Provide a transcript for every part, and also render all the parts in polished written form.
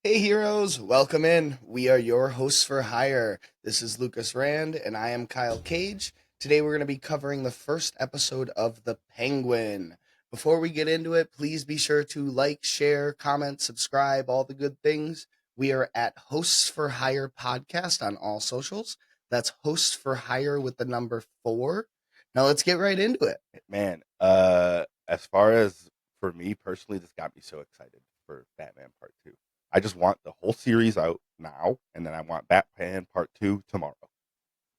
Hey heroes, welcome in. We are your hosts for hire. This is Lucas Rand and I am Kyle Cage. Today we're going to be covering the first episode of The Penguin. Before we get into it, please be sure to like, share, comment, subscribe, all the good things. We are at Hosts for Hire podcast on all socials. That's Hosts for Hire with the number 4. Now let's get right into it. Man, as far as for me personally, this got me so excited for Batman Part 2. I just want the whole series out now, and then I want Batman Part 2 tomorrow.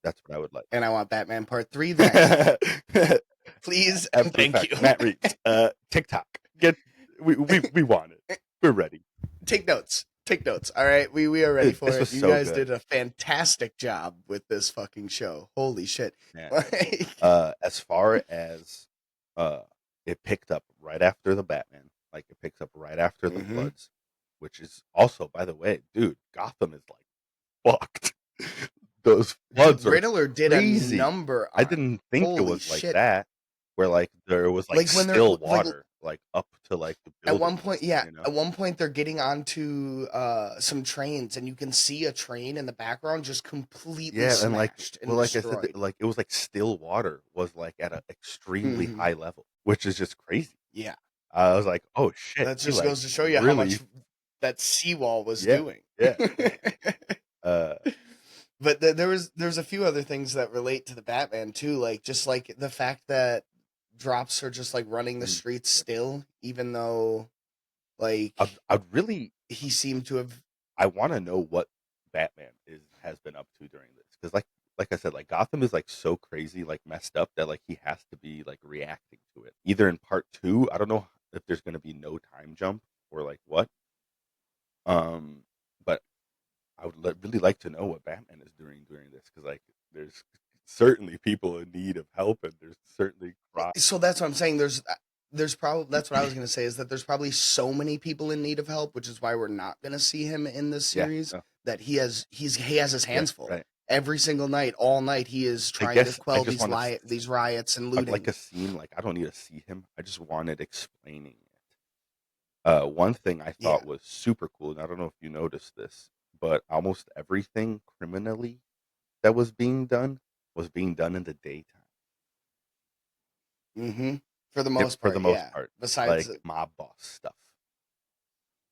That's what I would like. And I want Batman Part 3 the next day. Please and Absolute thank fact. you. Matt Reeves, TikTok. We want it. We're ready. Take notes. Take notes. All right, we are ready for This it. was You so guys good. did a fantastic job with this fucking show. Holy shit! Man. Like, As far as it picked up right after the Batman, like it picks up right after the Floods, which is also, by the way, dude, Gotham is like fucked. Those floods dude, are Riddler did crazy. a number I on. didn't think it Holy was like shit! that, where like there was like Like when they're still like water, like up to like the at one buildings, point, yeah, you know? at one point they're getting onto some trains, and you can see a train in the background just completely Yeah, and like, smashed and well, like I said, destroyed. like it was like still water was like at an extremely Mhm. high level, which is just crazy. Yeah, I was like, oh shit, that he just like goes to show you how really, much that seawall was yeah, doing. yeah. uh, But there's a few other things that relate to the Batman too, like just like the fact that drops are just like running the mm, streets yeah. still, even though like I'd really, he seemed to have. I want to know what Batman has been up to during this, because like I said, like Gotham is like so crazy, like messed up that like he has to be like reacting to it. Either in part two, I don't know if there's going to be no time jump or like what. But I would really like to know what Batman is doing during this, because like there's certainly people in need of help, and there's certainly So that's what I'm saying. There's probably that's what I was gonna say is that there's probably so many people in need of help, which is why we're not gonna see him in this yeah, series. no, That he has his yeah, hands full right. every single night, all night. He is I trying to guess I quell just want to. these riots and I'd like looting. a scene, like I don't need to see him. I just wanted explaining it. One thing I Yeah. thought was super cool, and I don't know if you noticed this, but almost everything criminally that was being done in the daytime. Mm-hmm. For the Yep, most for the part, most yeah. part, Besides, like mob boss stuff,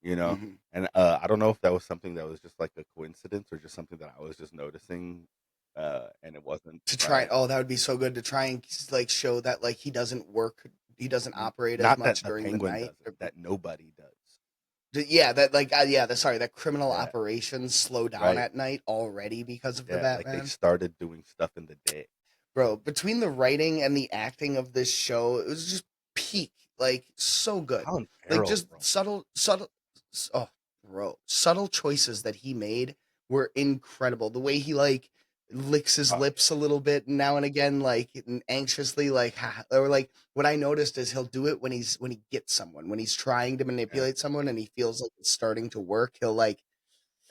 you know. mhm. And I don't know if that was something that was just like a coincidence or just something that I was just noticing, and it wasn't To try, right. oh, that would be so good to try and like show that like he doesn't operate as Not much that the during the Penguin night. doesn't, that nobody does. Yeah, that like yeah, sorry, that criminal Yeah, operations slow down right. at night already because of the Yeah, like they Batman. started doing stuff in the day. Bro, between the writing and the acting of this show, it was just peak, like so good. Colin Like Farrell, just bro. oh, bro, subtle choices that he made were incredible. The way he like licks his Oh, lips a little bit now and again, like anxiously, like or like what I noticed is he'll do it when he gets someone, when he's trying to yeah, manipulate someone and he feels like it's starting to work. He'll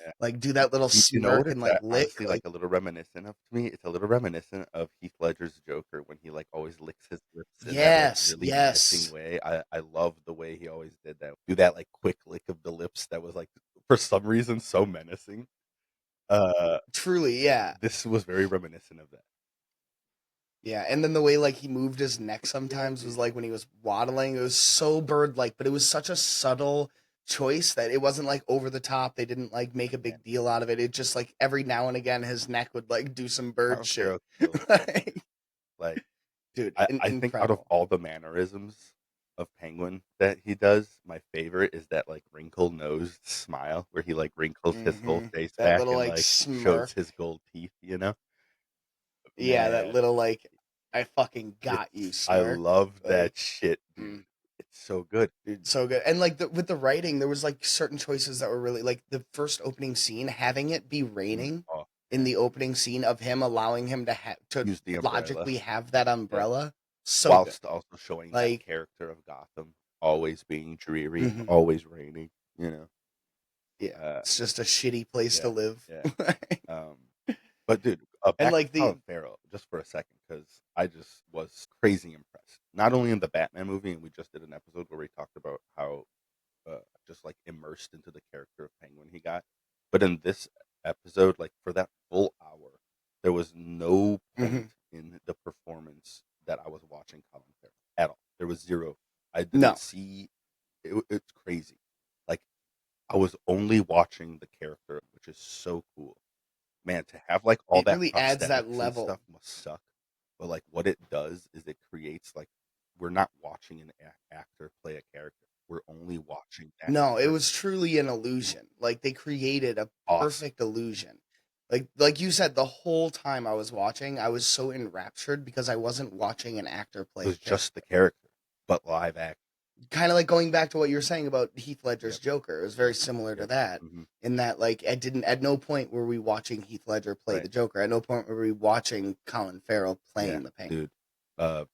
yeah. like do that little You know what smirk and it's like lick, honestly like like a little reminiscent of to me? It's a little reminiscent of Heath Ledger's Joker when he like always licks his lips in that like yes, really menacing yes, way. I love the way he always did that. Do that like quick lick of the lips that was like for some reason so menacing. Uh truly, yeah. this was very reminiscent of that. Yeah, and then the way like he moved his neck sometimes was like when he was waddling, it was so bird like, but it was such a subtle choice that it wasn't like over the top. They didn't like make a Yeah. big deal out of it. It just like every now and again his neck would like do some bird Colin shit. Farrell kills it, man. Like, Like dude, I think out of incredible. all the mannerisms of Penguin that he does, my favorite is that like wrinkle nosed smile where he like wrinkles his whole face That back little and like like shows smirk. his gold teeth, you know? Yeah, that Man, little like I fucking got you I smirk. love Like that shit, mm. dude. It's so good. Dude, so good. And like with the writing, there was like certain choices that were really like the first opening scene, having it be raining Oh, in yeah. the opening scene of him allowing him to to Use the umbrella. logically have that Yeah. umbrella. So good. Whilst also showing that Like character of Gotham always being dreary, mhm, always raining, you know? yeah, Uh, it's just a shitty place to yeah, live. yeah. Um, but dude, And back to like the Colin Farrell just for a second, because I just was crazy impressed. Not only in the Batman movie, and we just did an episode where we talked about how just like immersed into the character of Penguin he got. But in this episode, like for that full hour, there was no Hmm. point in the performance that I was watching Colin Farrell at all. There was zero. I didn't No, see. It's crazy. Like I was only watching the character, which is so cool. Man, to have like all it that really adds that prosthetics and stuff level. must suck. But like what it does is it creates like we're not watching an actor play a character. We're only watching that No, it character. was truly an illusion. Like they created a Awesome. perfect illusion. Like you said, the whole time I was watching, I was so enraptured because I wasn't watching an actor It play a was just the character. character, but live act. Kind of like going back to what you were saying about Heath Ledger's Yep. Joker. It was very Yep. similar to Yep. that. Hmm. In that, like, at no point were we watching Heath Ledger play Right. the Joker. At no point were we watching Colin Farrell Yeah, playing the Penguin. dude. Uh,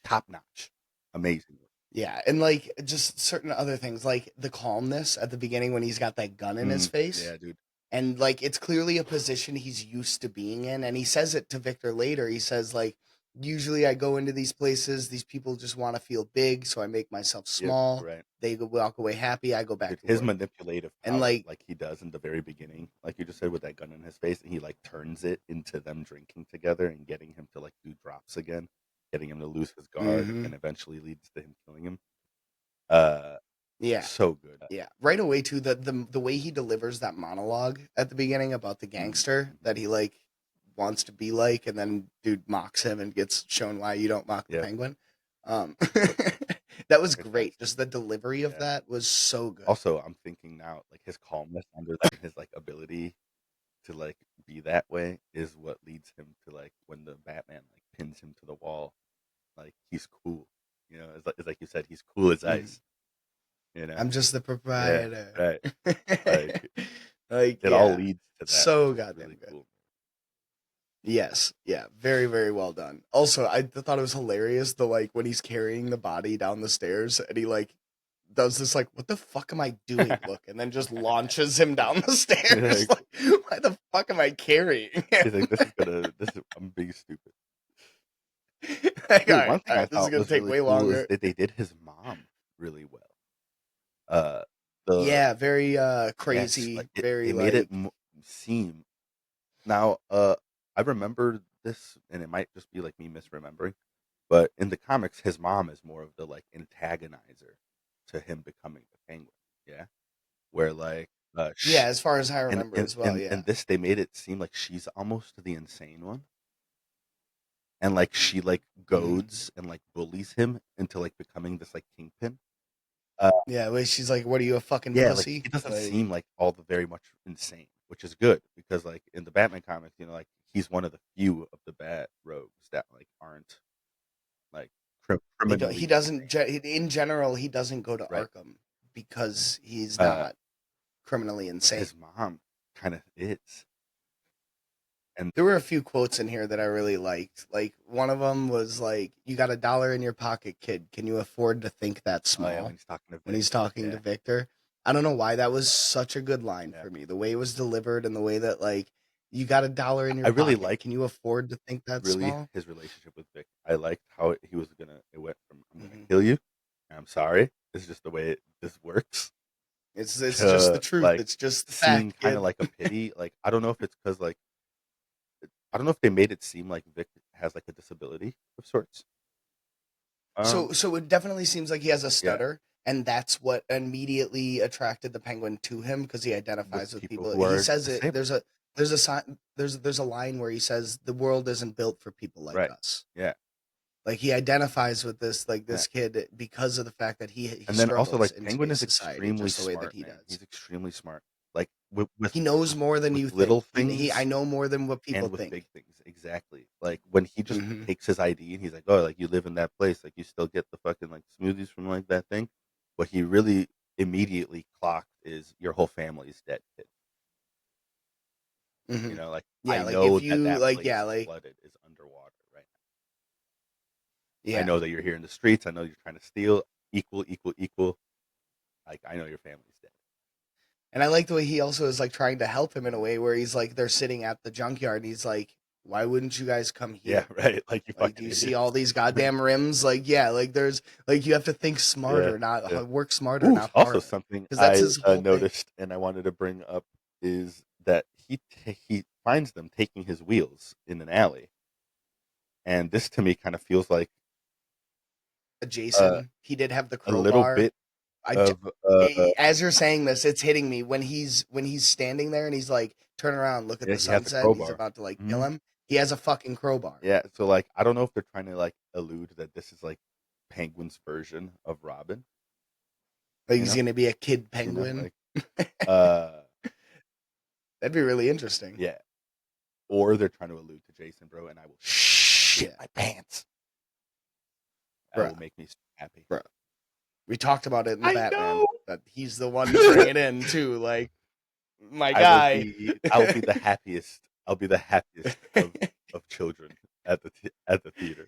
top notch, amazing. Yeah, and like just certain other things, like the calmness at the beginning when he's got that gun in his face. Yeah, dude. And like it's clearly a position he's used to being in, and he says it to Victor later. He says like, usually I go into these places, these people just want to feel big, so I make myself Yep. small. Right. They walk away happy, I go Dude, back to his work. manipulative And power, like, like he does in the very beginning, like you just said with that gun in his face, and he like turns it into them drinking together and getting him to like do drops again, getting him to lose his guard, mhm, and eventually leads to him killing him. Uh, yeah, so good. yeah, right away too, the way he delivers that monologue at the beginning about the Mhm, gangster mhm. that he like wants to be like, and then dude mocks him and gets shown why you don't mock the Yep. Penguin. That was great. Fantastic. Just the delivery of Yeah. that was so good. Also, I'm thinking now, like his calmness under that, and his like ability to like be that way is what leads him to like when the Batman like pins him to the wall, like he's cool. You know, it's like you said, he's cool as Mhm. ice. You know, I'm just the yeah, proprietor. right. Like Like, it all yeah, leads to that, so which is goddamn really good. cool. Yes, yeah, very, very well done. Also, I thought it was hilarious the like when he's carrying the body down the stairs and he like does this like what the fuck am I doing look and then just launches him down the stairs Like, like why the fuck am I carrying he's like, him? I'm being stupid. Like, Dude, one all thing I right, this is thought gonna was take really way cool is longer. that they did his mom really well. Uh, the Yeah, very Yes, like crazy, they very made it like seem now. I remember this, and it might just be like me misremembering, but in the comics, his mom is more of the like antagonizer to him becoming the Penguin. Yeah, where like yeah, as far as I and remember and as well, and yeah. and this they made it seem like she's almost the insane one, and like she like Mhm. goads and like bullies him into like becoming this like kingpin. Uh, Yeah, wait, she's like, "What are you, a fucking yeah, like pussy?" he doesn't Like, seem like all the very much insane, which is good because like in the Batman comics, you know, like he's one of the few of the Bat rogues that like aren't like they don't. criminally He insane, doesn't. In general, he doesn't go to right? Arkham because he's Uh, not criminally but insane. his mom kind of is, and There were a few quotes in here that I really liked. Like one of them was like, "You got $1 in your pocket, kid. Can you afford to think that oh yeah, when small?" he's talking to When he's Victor, talking to yeah, Victor, I don't know why that was such a good line yeah. for me. The way it was delivered and the way that like, "You got $1 in your I really pocket. like Can you afford to think that really small?" his relationship with Vic. I liked how he was gonna. It went from "I'm gonna Hmm. kill you," and "I'm sorry." It's just the way this works. It's just the To truth. like It's just the seem fact, kind of kid. like a pity. Like I don't know if it's because like I don't know if they made it seem like Vic has like a disability of sorts. So it definitely seems like he has a Yeah, stutter, and that's what immediately attracted the Penguin to him because he with identifies with people people. who He are says it. disabled, There's a sign. There's a line where he says the world isn't built for people like right? us. Yeah, Like he identifies with yeah. this kid because of the fact that he And then also struggles like in Penguin today's is society extremely just the way that smart, he man. does. He's extremely smart. Like with He knows more than with you think. little He I things know more than what people and with think. big things. Exactly. Like when he just Hmm. takes his ID and he's like, "Oh, like you live in that place, like you still get the fucking like smoothies from like that thing." What he really immediately clocked is your whole family's dead, kid. You Hmm. know, like I Yeah, like if know that you that like place yeah is like flooded, is underwater right now. I yeah. know that you're here in the streets. I know you're trying to steal. Equal, equal, equal. Like I know your family's dead. And I like the way he also is like trying to help him in a way where he's like they're sitting at the junkyard and he's like Why wouldn't you guys come Yeah, here? right. Like you Like, do fucking you see all idiots. these goddamn rims? Like, yeah, like there's like you have to think Yeah, smarter, yeah. not work smarter, Ooh, not also harder. something Because that's I his whole thing. noticed and I wanted to bring up is that he finds them taking his wheels in an alley, and this to me kind of feels like uh, Jason, he did have the a little crowbar. bit I j- of uh, as you're saying this, it's hitting me when he's standing there and he's like, turn around, look at yeah, the he has a sunset, and he's crowbar. about to like kill Hmm. him. He has a fucking crowbar. Yeah, so like I don't know if they're trying to like allude that this is like Penguin's version of Robin, Like you he's know, gonna be a kid penguin. like uh, That'd be really interesting. yeah, or they're trying to allude to Jason, bro, and I will shit Yeah, my pants. That will bruh, make me so happy. bruh. We talked about it in the I Batman know. that he's the one to bring it in too. Like my guy. I will be the happiest. I'll be the happiest of children at at the theater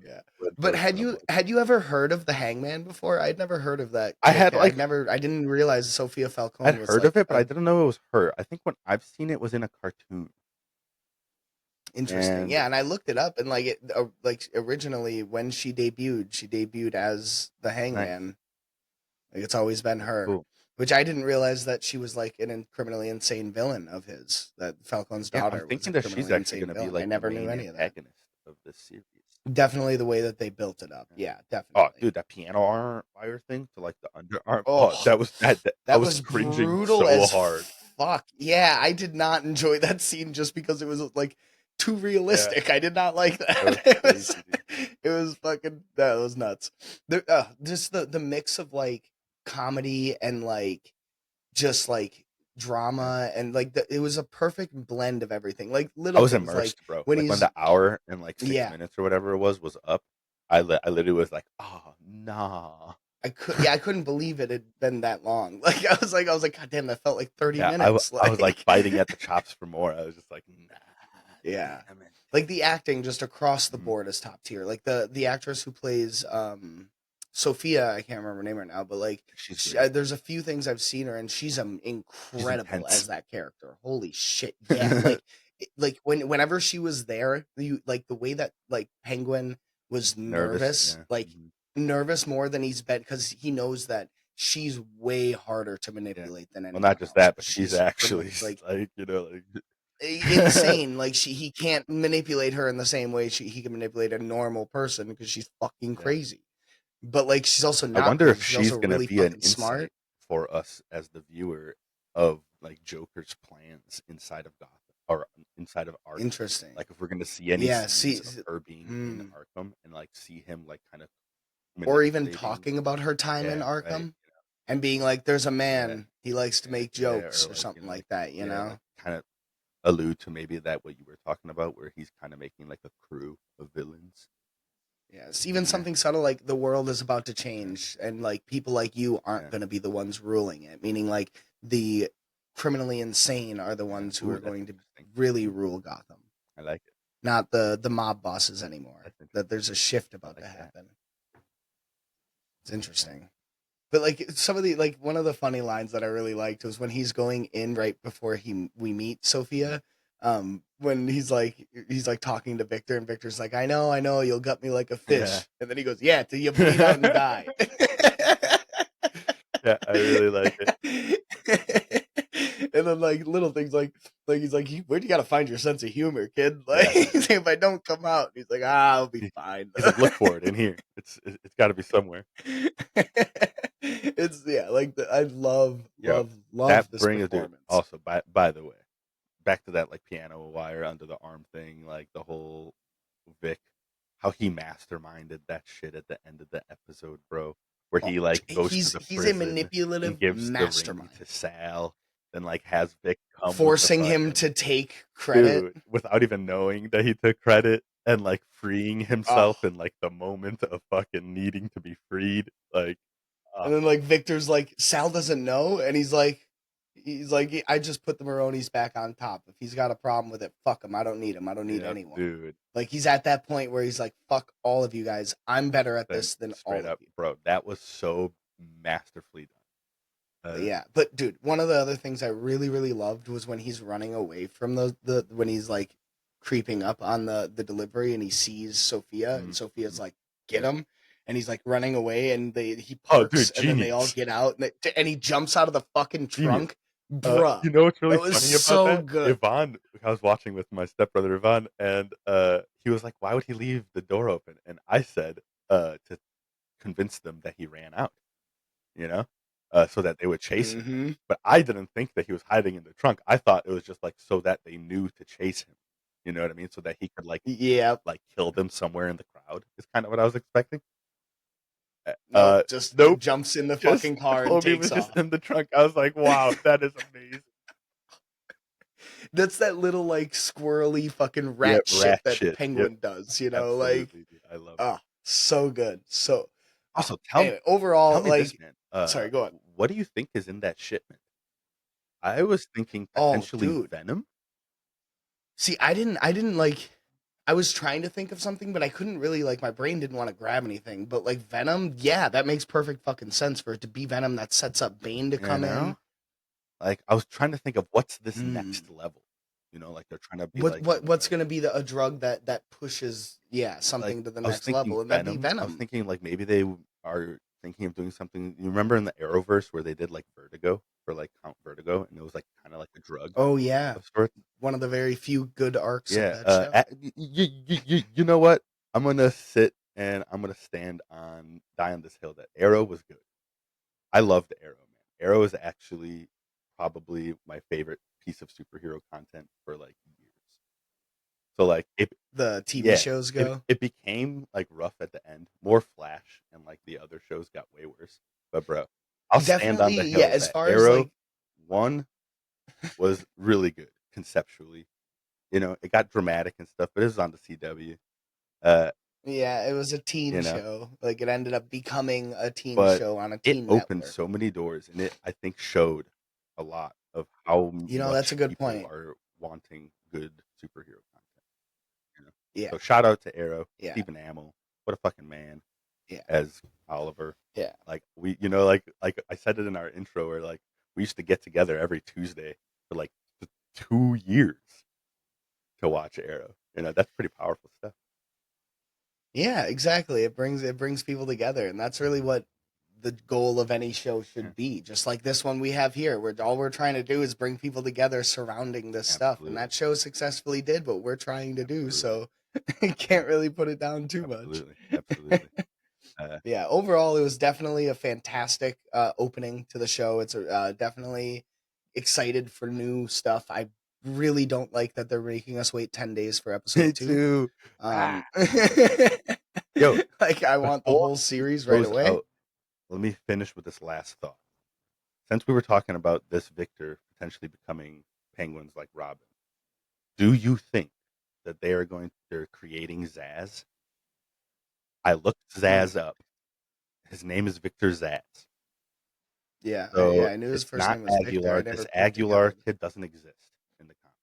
Yeah. when But those come. Like, had you ever heard of the Hangman before? I'd never heard of that I had like I didn't realize Sophia I'd Falcone was heard of like it, but I didn't know it was her. I think when I've seen it was in a cartoon, interesting. and Yeah, and I looked it up and like originally when she debuted as the nice. Hangman. Like it's always been That's her. cool. Which I didn't realize that she was like criminally insane villain of his. That Falcone's Yeah, I'm daughter was a thinking that she's criminally actually insane going to be villain. I like the never knew main any of that. antagonist of this series. Definitely the way that they built it up. Yeah. Yeah, Oh, definitely. dude, that piano arm wire thing to like the underarm. Oh, Oh, I that was was cringing brutal so as hard. fuck. Yeah, I did not enjoy that scene just because it was like too Yeah, realistic. I did not like that was that. It crazy, was dude. it was fucking that was nuts. Just the mix of like comedy and like just like Yeah. drama and like it was a perfect blend of everything. Like I little was things like immersed, bro. when Like when he's the hour and like 6 yeah, minutes or whatever it was up, I literally was like, oh nah. I couldn't believe it had been that long. Like I was like, God damn, that felt like 30 Yeah, minutes. I was like Like biting at the chops for more. I was just like, nah, yeah. damn it. Like the acting just across the Mhm. board is top tier. Like the actress who plays Sophia, I can't remember her name right now, but like She's great. there's a few things I've seen her and she's She's incredible intense. as that character. Holy shit. Yeah, like like whenever she was there, you like the way that like Penguin was Nervous. nervous, Yeah. like Hmm. nervous more than he's been cuz he knows that she's way harder to Yeah. manipulate than Well, not anyone just else that, but cuz she's she's actually like like, you know, like insane. Like he can't manipulate her in the same way he can manipulate a normal person because she's fucking yeah. crazy. But like she's also I not wonder crazy. if She's also she's gonna really be an fucking smart. insight for us as the viewer of like Joker's plans inside of Gotham or inside of Arkham. Interesting. Like if we're gonna see any Yeah. scenes of her being in Hmm. Arkham and like see him like kind of Or even manipulating. talking about her time in Yeah, right. Arkham and being like, "There's a Yeah, man. He likes to make yeah, or jokes" or like something like that. You yeah, know. like kind of allude to maybe that what you were talking about, where he's kind of making like a crew of villains Yes. Even in there. something subtle like the world is about to Yeah, change, and like people like you aren't yeah, going to be the ones ruling it. Meaning like the criminally insane are the yeah. ones who Ooh, are that's going to interesting. really rule Gotham. I like it. Not the mob bosses Yeah, anymore. that's That interesting. there's a shift I about to like that. happen. It's Yeah. interesting. But like some of the like one of the funny lines that I really liked was when he's going in right before we meet Mhm. Sophia. When he's like talking to Victor and Victor's like, I know, you'll gut me like a Yeah. fish. And then he goes, yeah, till you bleed out and die. Yeah, I really like it. And then like little things like he's like, where do you gotta find your sense of humor, kid? Like Yeah. he's like, if I don't come out, he's like, I'll be He- fine. He's like, look for it in here. It's got to be somewhere. It's yeah, like I Yo, love that this brings, dude. performance. Also, by the way, back to that like piano wire under the arm thing, like the whole Vic, how he masterminded that shit at the end of the episode, bro. Where Oh, he like goes to the he's a prison and manipulative gives the ring mastermind, to Sal, then like has Vic come with the forcing him fucking to take credit. dude without even knowing that he took credit and like freeing Oh, himself in like the moment of fucking needing to be freed. Like, uh, and then like Victor's like Sal doesn't know, and he's like I just put the Maronis back on top. If he's got a problem with it, fuck him. I don't need him. I don't need yep, anyone. dude. Like he's at that point where he's like, fuck all of you guys. I'm better at Then this than straight all of up, you. bro, that was so masterfully done. But yeah, but dude, one of the other things I really loved was when he's running away from the when he's like creeping up on the delivery, and he sees Sophia, and Sophia's like, "Get him!" And he's like running away, and he Oh, parks, dude, and then they all genius, get out, and he jumps out of the fucking genius. trunk, bruh. You know what's really That was funny about so that? good. Yvonne, I was watching with my stepbrother Yvonne, and he was like, "Why would he leave the door open?" And I said, to convince them that he ran out, you know, so that they would chase him. Mm-hmm. But I didn't think that he was hiding in the trunk. I thought it was just like so that they knew to chase him. You know what I mean? So that he could Yeah. like kill them somewhere in the crowd. Is kind of what I was expecting. Nope. Just Nope. jumps in the Just fucking car and homie takes was just off. in the trunk. I was like, wow, that is amazing. That's that little like squirrely fucking Yeah, rat shit rat that shit. Yep, Penguin does, like, absolutely, dude. I love it. oh, so good. So Also, anyway, tell overall, me this, like, man. sorry, go on. What do you think is in that shipment? I was thinking Oh, potentially dude. Venom. See, I didn't like. I was trying to think of something, but I couldn't really like. My brain didn't want to grab anything. But like Venom, yeah, that makes perfect fucking sense for it to be Venom. That sets up Bane to You come in. know, like I was trying to think of what's this Mm. next level. You know, like they're trying to be What like, what what's gonna be a drug that pushes, yeah, like something to the I was next thinking level, and that'd be Venom. I was Venom. thinking like maybe they are thinking of doing something. You remember in the Arrowverse where they did like Vertigo for like Count Vertigo, and it was like kind of like a drug Oh yeah, of sorts. one of the very few good arcs of Yeah. that show. You know what? I'm gonna sit and I'm gonna stand on die on this hill that Arrow was good. I loved Arrow, man. Arrow is actually probably my favorite piece of superhero content for like years. So like it, The TV yeah, shows it go. it became like rough at the end, more Flash, and like the other shows got way worse. But bro, I'll stand Definitely, on the yeah. hill As that far as Arrow like, one was really good conceptually. You know, it got dramatic and stuff, but it was on the CW. Uh, yeah, it was a teen you know, show. Like it ended up becoming a teen but show on a it teen opened network. so many doors, and it I think showed a lot of how That's much a good people point. are wanting good superhero content. You know, Yeah, so shout out to Arrow, yeah, Stephen Amell, what a fucking man yeah, as Oliver. yeah. Like we, like I said it in our intro, where like we used to get together every Tuesday for like 2 years to watch Arrow. You know, that's pretty powerful stuff. Yeah, exactly. It brings people together, and that's really what the goal of any show Yeah, should be. Just like this one we have here, where all we're trying to do is bring people together surrounding this stuff, and absolutely, that show successfully did what we're trying to do. absolutely, So you can't really put it down too much. absolutely, absolutely. Uh, Yeah, overall, it was definitely a fantastic opening to the show. It's definitely excited for new stuff. I really don't like that they're making us wait 10 days for me episode 2. too. Ah, Um, yo, like I want the before whole we series right close away. out, let me finish with this last thought. Since we were talking about this Victor potentially becoming Penguins like Robin, do you think that they're creating Zaz? I looked Mm. Zaz up. His name is Victor Zaz. Yeah, So I knew his it's first not name was Victor. I Aguilar. This never put it Aguilar together. kid doesn't exist in the comics.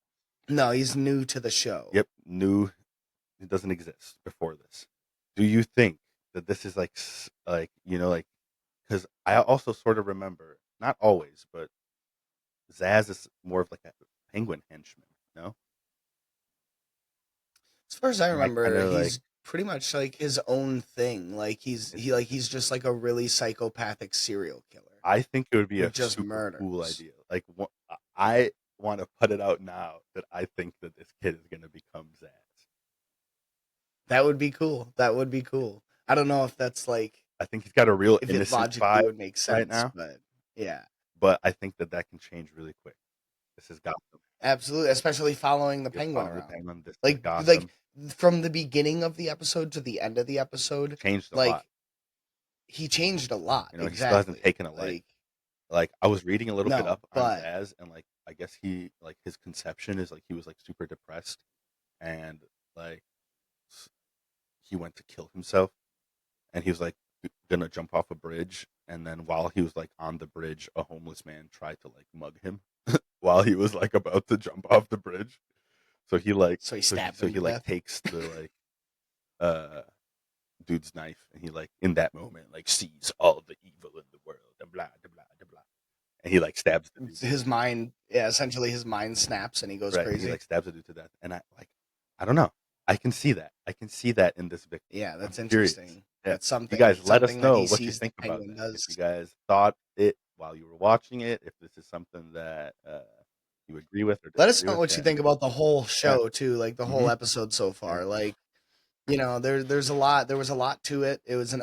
No, he's new to the show. Yep, new. It doesn't exist before this. Do you think that this is like like because I also sort of remember not always, but Zaz is more of like a penguin henchman. No, As far as I and I kind remember, of like he's pretty much like his own thing. Like is he's just like a really psychopathic serial killer I think it would be who a just super cool murders. idea. Like I want to put it out now that I think that this kid is going to become Zaz. That would be cool. That would be cool. I don't know if that's like I think he's got a real if it innocent logically vibe would make right sense, now, but yeah, but I think that that can change really quick. This is Gotham. absolutely. Especially following the You're penguin following the around, penguin. This is like Gotham. from the beginning of the episode to the end of the episode, Changed a lot. like he changed a lot. You know, he still hasn't Exactly. taken a life. Like Like I was reading a little bit no, up on but Zaz, and like I guess he like his conception is like he was like super depressed, and like he went to kill himself, and he was like gonna jump off a bridge, and then while he was like on the bridge, a homeless man tried to like mug him while he was like about to jump off the bridge. So he like so he stabbed him he to like death. takes the uh dude's knife, and he like in that moment like sees all the evil in the world and blah blah blah blah, and he like stabs the dude to His death. mind, yeah, essentially his mind snaps and he goes Right, and he crazy. like stabs the dude to death. And I I don't know. I can see that. I can see that in this victim. Yeah, I'm that's curious. interesting. Yeah. That's You guys let us something that know he what you sees the think about penguin that. If you does. guys thought it while you were watching it, if this is something that you agree with or Let us disagree know with. what you Yeah. think about the whole Yeah. show too, like the whole Hmm. episode so Yeah. far. Like, you know, there's a lot. There was a lot to it. It was an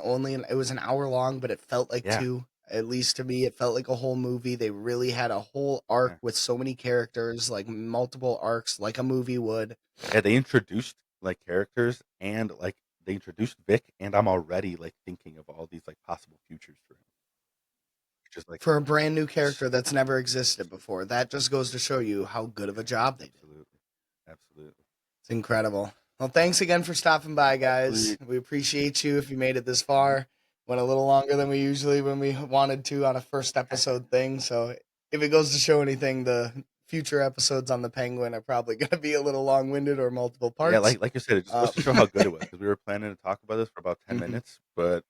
hour long, but it felt like Yeah. two. At least to me, it felt like a whole movie. They really had a whole arc Yeah. with so many characters, like multiple arcs, like a movie would. Yeah, they introduced like characters and like they introduced Vic, and I'm already like thinking of all these like possible futures for him, which is like For a brand new character super that's cool. never existed before. That just goes to show you how good of a job they did. Absolutely, absolutely, It's incredible. Well, thanks again for stopping by, guys. absolutely. We appreciate you if you made it this far. Went a little longer than we usually when we wanted to on a first episode thing. So if it goes to show anything, the future episodes on the Penguin are probably going to be a little long winded or multiple Yeah, parts. like you said, it just goes Uh, to show how good it was because we were planning to talk about this for about 10 mhm. minutes, but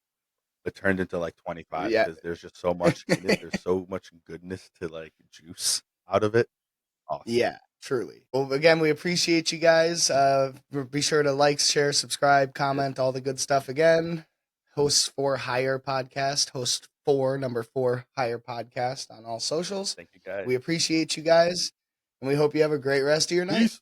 it turned into like 25 Yeah. because there's just so much in it. There's so much goodness to like juice out of it. Awesome. Yeah, truly. Well, again, we appreciate you guys. Be sure to like, share, subscribe, Yep. comment, all the good stuff. Again, Hosts for Hire podcast, host four number four hire podcast on all socials. Thank you guys. We appreciate you guys, and we hope you have a great rest of your night. Peace.